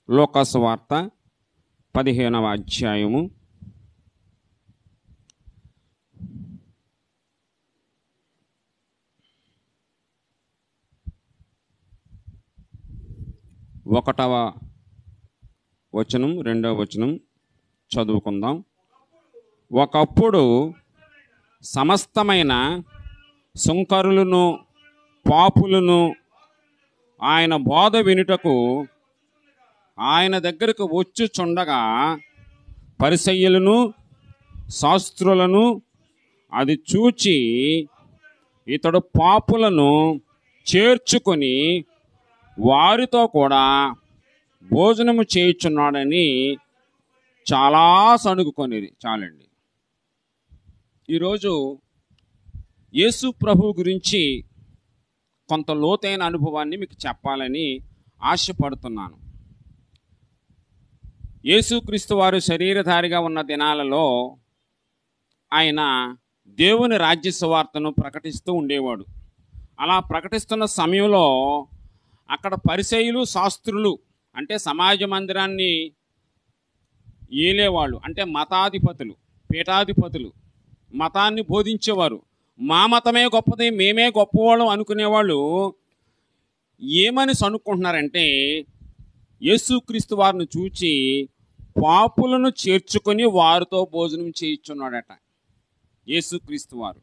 లూకాసు వార్త 15వ అధ్యాయము 1వ వచనం 2వ వచనం చదువుకుందాం. ఒకప్పుడు సమస్తమైన సుంకరులను పాపులను ఆయన బోధ వినుటకు ఆయన దగ్గరకు వచ్చుచుండగా పరిసయ్యులను శాస్త్రులను అది చూచి ఇతడు పాపులను చేర్చుకొని వారితో కూడా భోజనము చేయుచున్నాడని చాలా సణుగుకొనిరి. చాలండి. ఈరోజు యేసు ప్రభు గురించి కొంత లోతైన అనుభవాన్ని మీకు చెప్పాలని ఆశపడుతున్నాను. యేసుక్రీస్తు వారు శరీరధారిగా ఉన్న దినాలలో ఆయన దేవుని రాజ్య సువార్తను ప్రకటిస్తూ ఉండేవాడు. అలా ప్రకటిస్తున్న సమయంలో అక్కడ పరిసయ్యులు శాస్త్రులు అంటే సమాజ మందిరాన్ని ఏలేవాళ్ళు, అంటే మతాధిపతులు పీఠాధిపతులు మతాన్ని బోధించేవారు. మా మతమే గొప్పది, మేమే గొప్పవాళ్ళం అనుకునేవాళ్ళు ఏమని సనుక్కుంటున్నారంటే యేసుక్రీస్తు వారిని చూచి పాపులను చేర్చుకొని వారితో భోజనం చేయించున్నాడట యేసుక్రీస్తు వారు.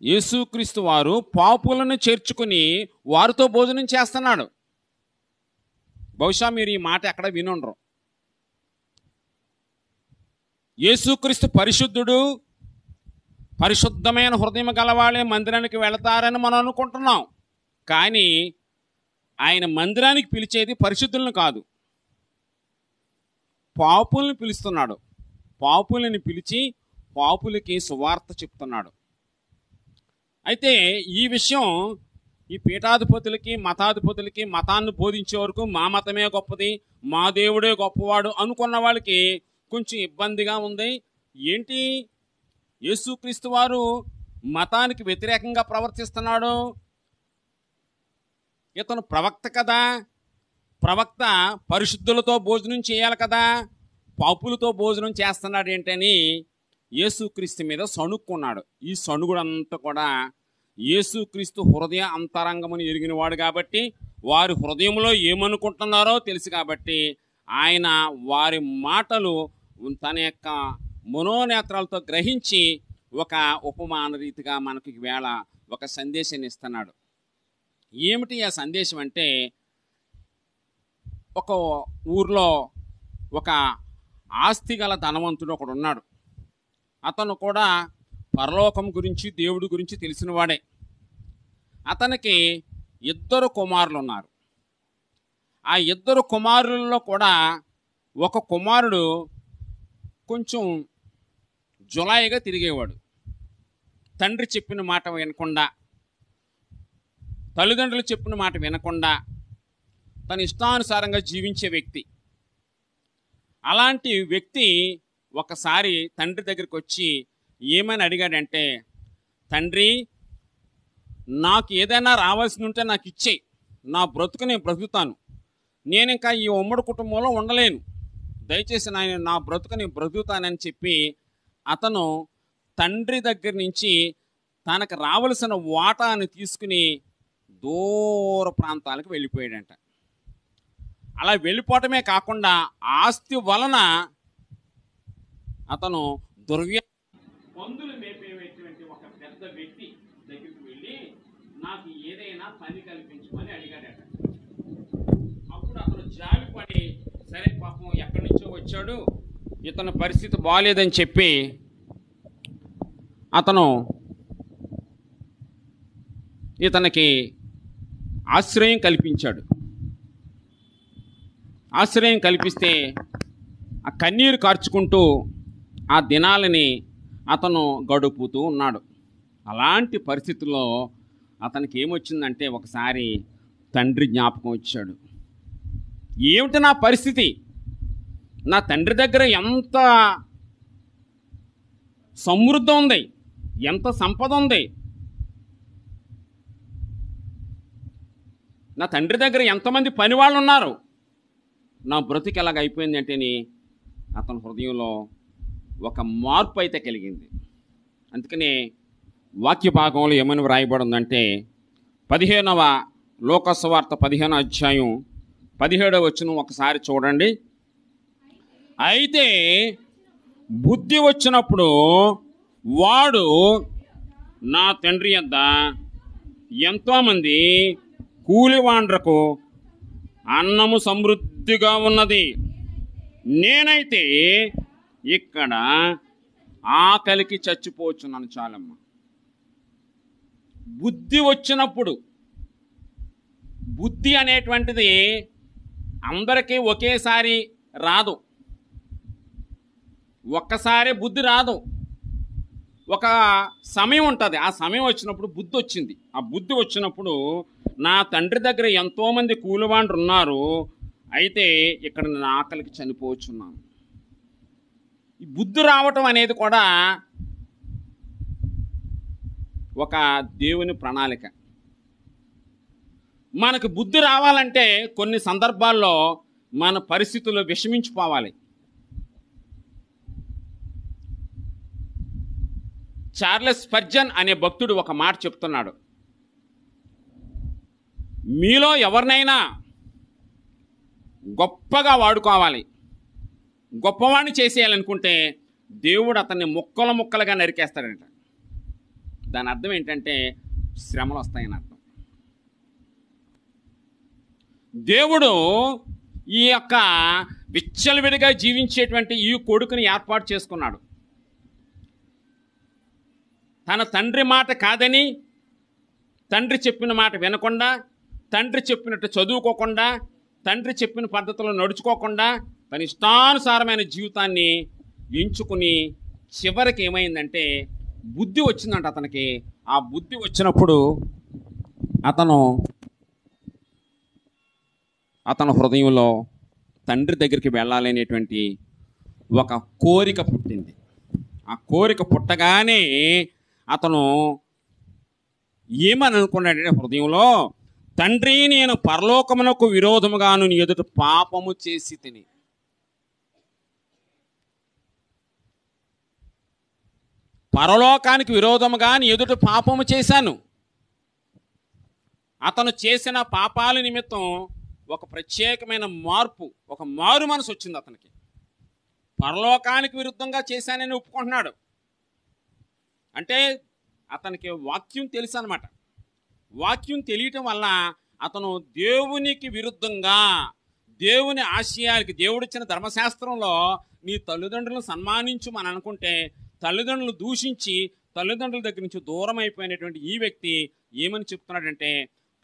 యేసుక్రీస్తు వారు పాపులను చేర్చుకుని వారితో భోజనం చేస్తున్నాడు. బహుశా మీరు ఈ మాట ఎక్కడ వినుండరు. యేసుక్రీస్తు పరిశుద్ధుడు, పరిశుద్ధమైన హృదయం గలవాళ్ళే మందిరానికి వెళతారని మనం అనుకుంటున్నాం. కానీ ఆయన మందిరానికి పిలిచేది పరిశుద్ధులను కాదు, పాపులను పిలుస్తున్నాడు. పాపులను పిలిచి పాపులకి సువార్త చెప్తున్నాడు. అయితే ఈ విషయం ఈ పీఠాధిపతులకి మతాధిపతులకి మతాన్ని బోధించే వరకు మా మతమే గొప్పది, మా దేవుడే గొప్పవాడు అనుకున్న వాళ్ళకి కొంచెం ఇబ్బందిగా ఉంది. ఏంటి యేసుక్రీస్తు వారు మతానికి వ్యతిరేకంగా ప్రవర్తిస్తున్నాడు? ఇతను ప్రవక్త కదా, ప్రవక్త పరిశుద్ధులతో భోజనం చేయాలి కదా, పాపులతో భోజనం చేస్తున్నాడు ఏంటని యేసుక్రీస్తు మీద సణుక్కున్నాడు. ఈ సణుగుడంతా కూడా యేసుక్రీస్తు హృదయ అంతరంగమును ఎరిగినవాడు కాబట్టి, వారి హృదయంలో ఏమనుకుంటున్నారో తెలుసు కాబట్టి ఆయన వారి మాటలు తన యొక్క మనోనేత్రాలతో గ్రహించి ఒక ఉపమాన రీతిగా మనకి వేళ ఒక సందేశాన్ని ఇస్తున్నాడు. ఏమిటి ఆ సందేశం అంటే, ఒక ఊర్లో ఒక ఆస్తి గల ధనవంతుడు ఒకడు ఉన్నాడు. అతను కూడా పరలోకం గురించి దేవుడి గురించి తెలిసినవాడే. అతనికి 2 కుమారులు ఉన్నారు. ఆ 2 కుమారులలో కూడా ఒక కుమారుడు కొంచెం జులాయిగా తిరిగేవాడు. తండ్రి చెప్పిన మాట వినకుండా, తల్లిదండ్రులు చెప్పిన మాట వినకుండా తన ఇష్టానుసారంగా జీవించే వ్యక్తి. అలాంటి వ్యక్తి ఒకసారి తండ్రి దగ్గరికి వచ్చి ఏమని అడిగాడంటే, తండ్రి, నాకు ఏదైనా రావాల్సి ఉంటే నాకు ఇచ్చేయి, నా బ్రతుకు నేను బ్రతుకుతాను, నేను ఇంకా ఈ ఉమ్మడి కుటుంబంలో ఉండలేను, దయచేసి నా బ్రతుకు నేను బ్రతుకుతానని చెప్పి అతను తండ్రి దగ్గర నుంచి తనకు రావలసిన వాటాను తీసుకుని దూర ప్రాంతాలకు వెళ్ళిపోయాడంట. అలా వెళ్ళిపోవటమే కాకుండా ఆస్తి వలన అతను పందులు మేపేటువంటి ఒక పెద్ద వ్యక్తి దగ్గరికి వెళ్ళి నాకు ఏదైనా పని కల్పించమని అడిగాడట. అప్పుడు అతను జాలిపడి, సరే పాపం ఎక్కడి నుంచో వచ్చాడు, ఇతని పరిస్థితి బాగాలేదని చెప్పి అతను ఇతనికి ఆశ్రయం కల్పించాడు. ఆశ్రయం కల్పిస్తే ఆ కన్నీరు కార్చుకుంటూ ఆ దినాలని అతను గడుపుతూ ఉన్నాడు. అలాంటి పరిస్థితుల్లో అతనికి ఏమొచ్చిందంటే ఒకసారి తండ్రి జ్ఞాపకం వచ్చాడు. ఏమిటి నా పరిస్థితి, నా తండ్రి దగ్గర ఎంత సమృద్ధి ఉంది, ఎంత సంపద ఉంది, నా తండ్రి దగ్గర ఎంతమంది పని వాళ్ళు ఉన్నారు, నా బ్రతికి ఎలాగ అయిపోయింది అంటేని అతని హృదయంలో ఒక మార్పు అయితే కలిగింది. అందుకనే వాక్య భాగంలో ఏమని వ్రాయబడిందంటే 15వ లోకాసు వార్త 15వ అధ్యాయం 17వ వచనం ఒకసారి చూడండి. అయితే బుద్ధి వచ్చినప్పుడు వాడు నా తండ్రి యొద్ద ఎంతోమంది కూలివాండ్రకు అన్నము సమృద్ధిగా ఉన్నది, నేనైతే ఇక్కడ ఆకలికి చచ్చిపోచున్నాను. చాలమ్మ. బుద్ధి వచ్చినప్పుడు, బుద్ధి అనేటువంటిది అందరికీ ఒకేసారి రాదు, ఒక్కసారి బుద్ధి రాదు, ఒక సమయం ఉంటుంది. ఆ సమయం వచ్చినప్పుడు బుద్ధి వచ్చింది. ఆ బుద్ధి వచ్చినప్పుడు నా తండ్రి దగ్గర ఎంతోమంది కూలివాండ్రు ఉన్నారు, అయితే ఇక్కడ నేను ఆకలికి చనిపోవచ్చున్నాను. ఈ బుద్ధి రావటం అనేది కూడా ఒక దేవుని ప్రణాళిక. మనకు బుద్ధి రావాలంటే కొన్ని సందర్భాల్లో మన పరిస్థితుల్లో విషమించిపోవాలి. చార్లెస్ స్పర్జన్ అనే భక్తుడు ఒక మాట చెప్తున్నాడు, మీలో ఎవరినైనా గొప్పగా వాడుకోవాలి, గొప్పవాడిని చేసేయాలనుకుంటే దేవుడు అతన్ని ముక్కలు ముక్కలుగా నరికేస్తాడంట. దాని అర్థం ఏంటంటే శ్రమలు వస్తాయని అర్థం. దేవుడు ఈ యొక్క విచ్చలవిడిగా జీవించేటువంటి ఈ కొడుకుని ఏర్పాటు చేసుకున్నాడు. తన తండ్రి మాట కాదని, తండ్రి చెప్పిన మాట వినకుండా, తండ్రి చెప్పినట్టు చదువుకోకుండా, తండ్రి చెప్పిన పద్ధతిలో నడుచుకోకుండా తన ఇష్టానుసారమైన జీవితాన్ని ఎంచుకుని చివరికి ఏమైందంటే బుద్ధి వచ్చిందంట అతనికి. ఆ బుద్ధి వచ్చినప్పుడు అతని హృదయంలో తండ్రి దగ్గరికి వెళ్ళాలనేటువంటి ఒక కోరిక పుట్టింది. ఆ కోరిక పుట్టగానే అతను ఏమని అనుకున్నాడంటే హృదయంలో, తండ్రి నేను పరలోకమునకు విరోధముగాను నీ ఎదుట పాపము చేసి తిని. పరలోకానికి విరోధముగా నీ ఎదుట పాపము చేశాను. అతను చేసిన పాపాల నిమిత్తం ఒక ప్రత్యేకమైన మార్పు, ఒక మారు మనసు వచ్చింది అతనికి. పరలోకానికి విరుద్ధంగా చేశానని ఒప్పుకుంటున్నాడు. అంటే అతనికి వాక్యం తెలుసు అన్నమాట. వాక్యం తెలియటం వల్ల అతను దేవునికి విరుద్ధంగా, దేవుని ఆశయాలకి, దేవుడిచ్చిన ధర్మశాస్త్రంలో నీ తల్లిదండ్రులను సన్మానించుమని అనుకుంటే తల్లిదండ్రులు దూషించి తల్లిదండ్రుల దగ్గర నుంచి దూరం అయిపోయినటువంటి ఈ వ్యక్తి ఏమని చెప్తున్నాడంటే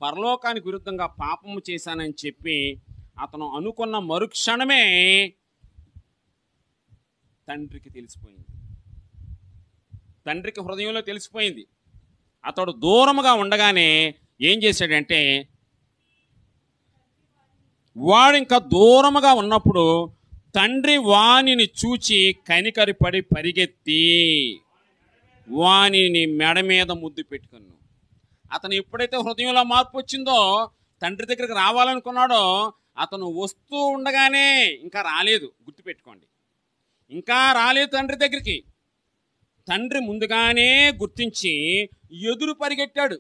పరలోకానికి విరుద్ధంగా పాపము చేశానని చెప్పి అతను అనుకున్న మరుక్షణమే తండ్రికి తెలిసిపోయింది. తండ్రికి హృదయంలో తెలిసిపోయింది. అతడు దూరముగా ఉండగానే ఏం చేశాడంటే, వాడు ఇంకా దూరముగా ఉన్నప్పుడు తండ్రి వానిని చూచి కనికరిపడి పరిగెత్తి వానిని మెడ మీద ముద్దు పెట్టుకున్నాను. అతను ఎప్పుడైతే హృదయంలో మార్పు వచ్చిందో, తండ్రి దగ్గరికి రావాలనుకున్నాడో, అతను వస్తూ ఉండగానే ఇంకా రాలేదు. గుర్తుపెట్టుకోండి, ఇంకా రాలేదు తండ్రి దగ్గరికి. తండ్రి ముందుగానే గుర్తించి ఎదురు పరిగెట్టాడు.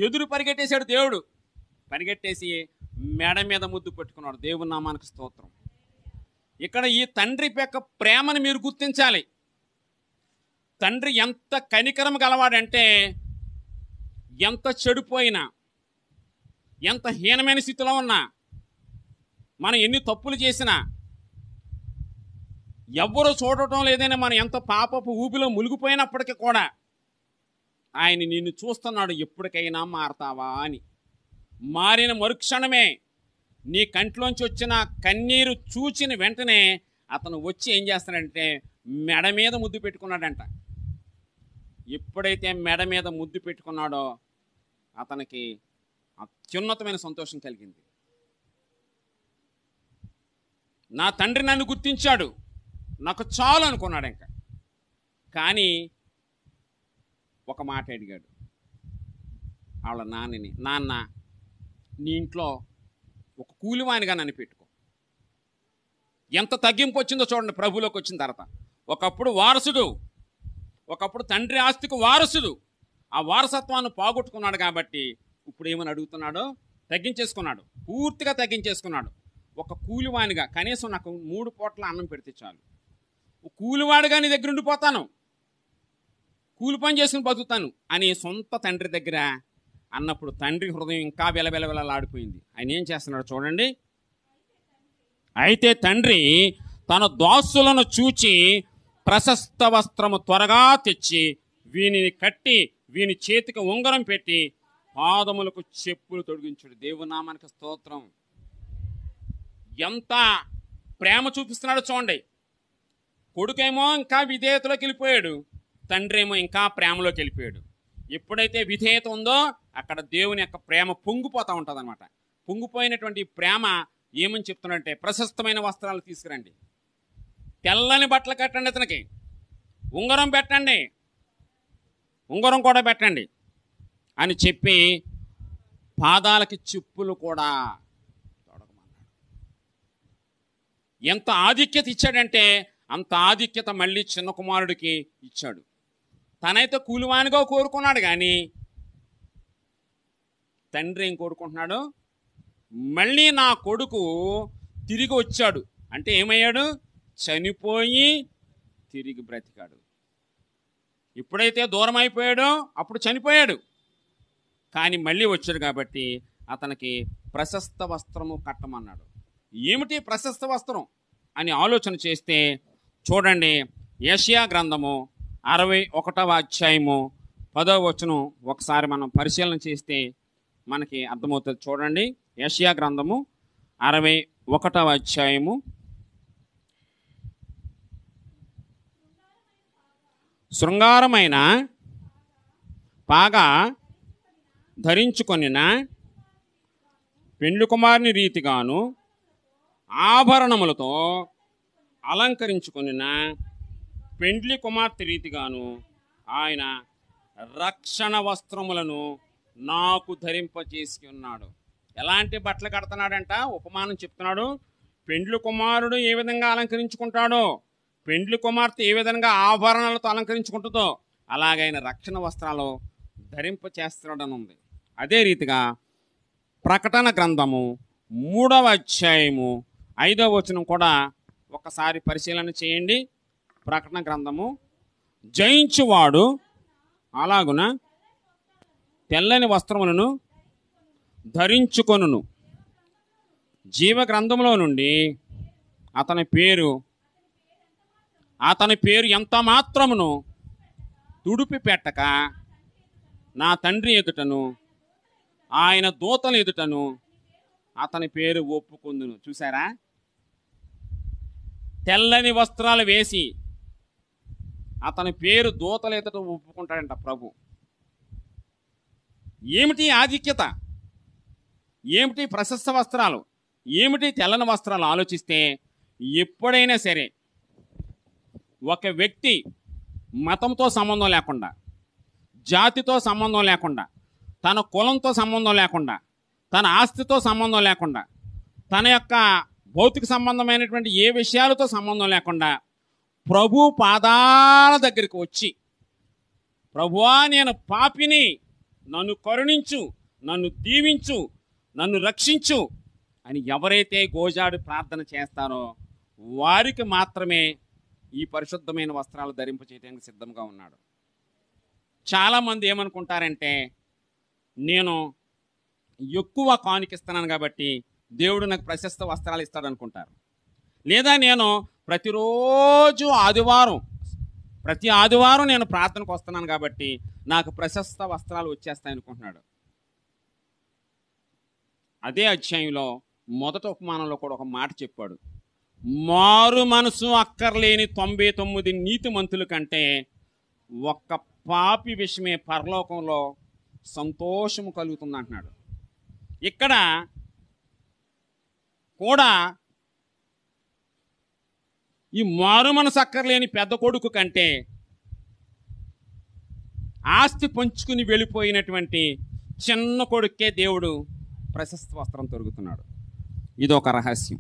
ఎదురు పరిగెట్టేశాడు దేవుడు. పరిగెట్టేసి మెడ మీద ముద్దు పెట్టుకున్నాడు. దేవుని నామానికి స్తోత్రం. ఇక్కడ ఈ తండ్రి యొక్క ప్రేమను మీరు గుర్తించాలి. తండ్రి ఎంత కనికరం గలవాడంటే, ఎంత చెడిపోయినా, ఎంత హీనమైన స్థితిలో ఉన్నా, మనం ఎన్ని తప్పులు చేసినా, ఎవ్వరూ చూడటం లేదని మనం ఎంత పాపపు ఊపిలో మునిగిపోయినప్పటికీ కూడా ఆయన నిన్ను చూస్తున్నాడు, ఎప్పటికైనా మారతావా అని. మారిన మరుక్షణమే నీ కంట్లోంచి వచ్చిన కన్నీరు చూచిన వెంటనే అతను వచ్చి ఏం చేస్తాడంటే మెడ మీద ముద్దు పెట్టుకున్నాడంట. ఎప్పుడైతే మెడ మీద ముద్దు పెట్టుకున్నాడో అతనికి అత్యున్నతమైన సంతోషం కలిగింది. నా తండ్రి నన్ను గుర్తించాడు, నాకు చాలు అనుకున్నాడు ఇంకా. కానీ ఒక మాట అడిగాడు వాళ్ళ నాన్నని, నాన్న నీ ఇంట్లో ఒక కూలివానిగా నన్ను పెట్టుకో. ఎంత తగ్గింపు వచ్చిందో చూడండి ప్రభువులోకి వచ్చిన తర్వాత. ఒకప్పుడు వారసుడు, ఒకప్పుడు తండ్రి ఆస్తికి వారసుడు. ఆ వారసత్వాన్ని పోగొట్టుకున్నాడు కాబట్టి ఇప్పుడు ఏమని అడుగుతున్నాడో తగ్గించేసుకున్నాడు, పూర్తిగా తగ్గించేసుకున్నాడు. ఒక కూలివానిగా కనీసం నాకు 3 పూట్ల అన్నం పెడితే చాలు, కూలివాడిగా నీ దగ్గర ఉండిపోతాను, కూలి పని చేసుకుని బతుకుతాను అని సొంత తండ్రి దగ్గర అన్నప్పుడు తండ్రి హృదయం ఇంకా వెలవెలవెలలాడిపోయింది. ఆయన ఏం చేస్తున్నాడు చూడండి. అయితే తండ్రి తన దాసులను చూచి ప్రశస్త వస్త్రము త్వరగా తెచ్చి వీనిని కట్టి వీని చేతికి ఉంగరం పెట్టి పాదములకు చెప్పులు తొడిగించుడు. దేవుని నామానికి స్తోత్రం. ఎంత ప్రేమ చూపిస్తున్నాడో చూడండి. కొడుకేమో ఇంకా విధేయతలోకి వెళ్ళిపోయాడు, తండ్రి ఏమో ఇంకా ప్రేమలోకి వెళ్ళిపోయాడు. ఎప్పుడైతే విధేయత ఉందో అక్కడ దేవుని యొక్క ప్రేమ పొంగిపోతూ ఉంటుంది అనమాట. పొంగిపోయినటువంటి ప్రేమ ఏమని చెప్తున్నాడంటే, ప్రశస్తమైన వస్త్రాలు తీసుకురండి, తెల్లని బట్టలు కట్టండి, అతనికి ఉంగరం పెట్టండి, ఉంగరం కూడా పెట్టండి అని చెప్పి పాదాలకి చెప్పులు కూడా తొడగమన్నాడు. ఎంత ఆధిక్యత ఇచ్చాడంటే అంత ఆధిక్యత మళ్ళీ చిన్న కుమారుడికి ఇచ్చాడు. తనైతే కూలివానిగా కోరుకున్నాడు కానీ తండ్రి ఏం కోరుకుంటున్నాడు, మళ్ళీ నా కొడుకు తిరిగి వచ్చాడు అంటే ఏమయ్యాడు, చనిపోయి తిరిగి బ్రతికాడు. ఎప్పుడైతే దూరం అయిపోయాడో అప్పుడు చనిపోయాడు, కానీ మళ్ళీ వచ్చాడు కాబట్టి అతనికి ప్రశస్త వస్త్రము కట్టమన్నాడు. ఏమిటి ప్రశస్త వస్త్రం అని ఆలోచన చేస్తే చూడండి, యెషయా గ్రంథము 61వ అధ్యాయము 10వ వచనం ఒకసారి మనం పరిశీలన చేస్తే మనకి అర్థమవుతుంది. చూడండి, యెషయా గ్రంథము 61వ అధ్యాయము శృంగారమైన పాగా ధరించుకొనిన పెండ్లి కుమారుని రీతిగాను ఆభరణములతో అలంకరించుకొనిన పెండ్లి కుమార్తె రీతిగాను ఆయన రక్షణ వస్త్రములను నాకు ధరింపచేసి ఉన్నాడు. ఎలాంటి బట్టలు కడుతున్నాడంట, ఉపమానం చెప్తున్నాడు. పెండ్లి కుమారుడు ఏ విధంగా అలంకరించుకుంటాడో, పెండ్లి కుమార్తె ఏ విధంగా ఆభరణాలతో అలంకరించుకుంటుందో అలాగైన రక్షణ వస్త్రాలు ధరింపచేస్తున్నాడని ఉంది. అదే రీతిగా ప్రకటన గ్రంథము 3వ అధ్యాయము 5వ వచనం కూడా ఒకసారి పరిశీలన చేయండి. ప్రకటన గ్రంథము, జయించువాడు అలాగున తెల్లని వస్త్రములను ధరించుకొనును, జీవ గ్రంథంలో నుండి అతని పేరు ఎంత మాత్రమును తుడిపి పెట్టక నా తండ్రి ఎదుటను ఆయన దూతల ఎదుటను అతని పేరు ఒప్పుకుందును. చూసారా, తెల్లని వస్త్రాలు వేసి అతని పేరు దూతల ఎదుట ఒప్పుకుంటాడంట ప్రభు. ఏమిటి ఆధిక్యత, ఏమిటి ప్రశస్త వస్త్రాలు, ఏమిటి తెల్లని వస్త్రాలు ఆలోచిస్తే ఎప్పుడైనా సరే ఒక వ్యక్తి మతంతో సంబంధం లేకుండా, జాతితో సంబంధం లేకుండా, తన కులంతో సంబంధం లేకుండా, తన ఆస్తితో సంబంధం లేకుండా, తన యొక్క భౌతిక సంబంధమైనటువంటి ఏ విషయాలతో సంబంధం లేకుండా ప్రభు పాదాల దగ్గరికి వచ్చి, ప్రభువా నేను పాపిని, నన్ను కరుణించు, నన్ను దీవించు, నన్ను రక్షించు అని ఎవరైతే గోజాడు ప్రార్థన చేస్తారో వారికి మాత్రమే ఈ పరిశుద్ధమైన వస్త్రాలు ధరింప చేయడానికి సిద్ధంగా ఉన్నాడు. చాలామంది ఏమనుకుంటారంటే, నేను ఎక్కువ కానుకిస్తున్నాను కాబట్టి దేవుడు నాకు ప్రశస్త వస్త్రాలు ఇస్తాడనుకుంటారు. లేదా నేను ప్రతి ఆదివారం నేను ప్రార్థనకు వస్తున్నాను కాబట్టి నాకు ప్రశస్త వస్త్రాలు వచ్చేస్తాయి అనుకుంటున్నాడు. అదే అధ్యాయంలో మొదటి ఉపమానంలో కూడా ఒక మాట చెప్పాడు, మారు మనసు అక్కర్లేని 99 నీతిమంతుల కంటే ఒక్క పాపి విషయమే పరలోకంలో సంతోషము కలుగుతుంది అంటున్నాడు. ఇక్కడ కూడా ఈ మారు మనసు అక్కర్లేని పెద్ద కొడుకు కంటే ఆస్తి పంచుకుని వెళ్ళిపోయినటువంటి చిన్న కొడుకే దేవుడు ప్రశస్త వస్త్రం తొరుగుతున్నాడు. ఇదొక రహస్యం.